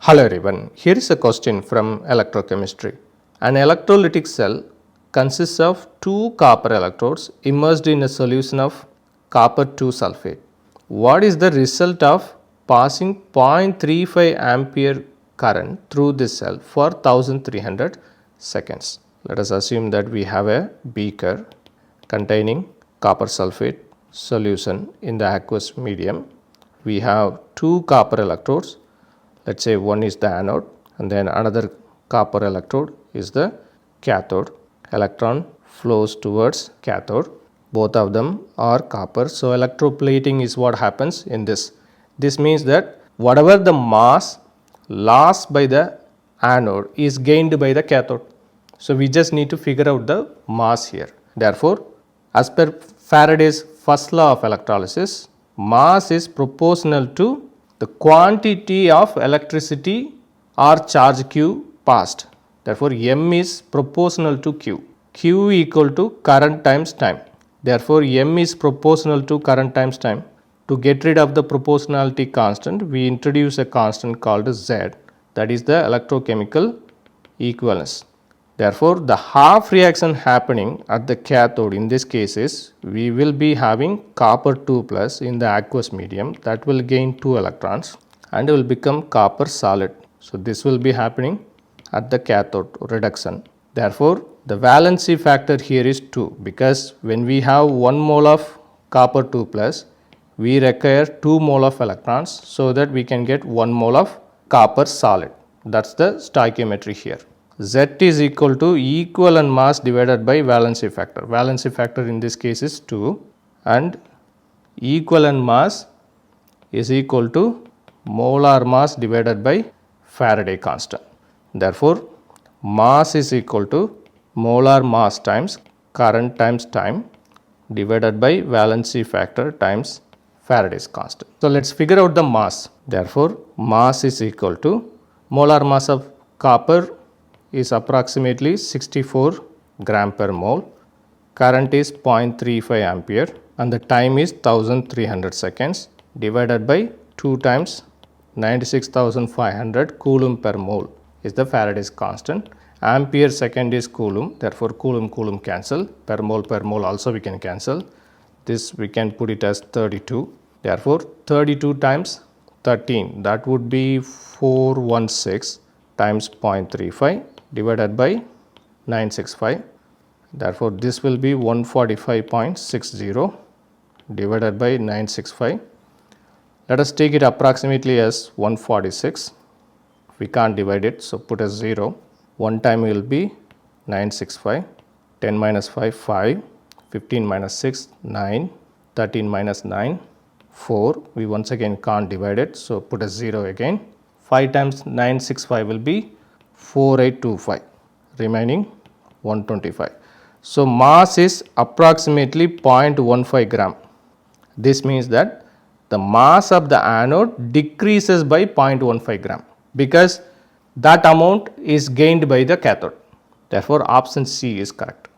Hello everyone, here is a question from electrochemistry. An electrolytic cell consists of two copper electrodes immersed in a solution of copper 2 sulfate. What is the result of passing 0.35 ampere current through this cell for 1300 seconds? Let us assume that we have a beaker containing copper sulfate solution in the aqueous medium. We have two copper electrodes. Let's say one is the anode and then another copper electrode is the cathode. Electron flows towards cathode. Both of them are copper. So, electroplating is what happens in this. This means that whatever the mass lost by the anode is gained by the cathode. So, we just need to figure out the mass here. Therefore, as per Faraday's first law of electrolysis, mass is proportional to the quantity of electricity or charge Q passed. Therefore, M is proportional to Q. Q equal to current times time. Therefore, M is proportional to current times time. To get rid of the proportionality constant, we introduce a constant called Z, that is the electrochemical equivalence. Therefore, the half reaction happening at the cathode in this case is we will be having copper 2 plus in the aqueous medium that will gain 2 electrons and will become copper solid. So, this will be happening at the cathode reduction. Therefore, the valency factor here is 2 because when we have 1 mole of copper 2 plus, we require 2 mole of electrons so that we can get 1 mole of copper solid. That is the stoichiometry here. Z is equal to equivalent mass divided by valency factor. Valency factor in this case is 2 and equivalent mass is equal to molar mass divided by Faraday constant. Therefore, mass is equal to molar mass times current times time divided by valency factor times Faraday's constant. So, let us figure out the mass. Therefore, mass is equal to molar mass of copper is approximately 64 gram per mole, current is 0.35 ampere and the time is 1300 seconds divided by 2 times 96,500 coulomb per mole is the Faraday's constant. Ampere second is coulomb, therefore coulomb cancel, per mole also we can cancel. This we can put it as 32. Therefore, 32 times 13, that would be 416 times 0.35 divided by 965. Therefore, this will be 145.60 divided by 965. Let us take it approximately as 146. We can't divide it, so put as 0. 1 time will be 965, 10 minus 5, 5, 15 minus 6, 9, 13 minus 9, 4. We once again can't divide it, so put as 0 again. 5 times 965 will be 4825, remaining 125. So, mass is approximately 0.15 gram. This means that the mass of the anode decreases by 0.15 gram because that amount is gained by the cathode. Therefore, option C is correct.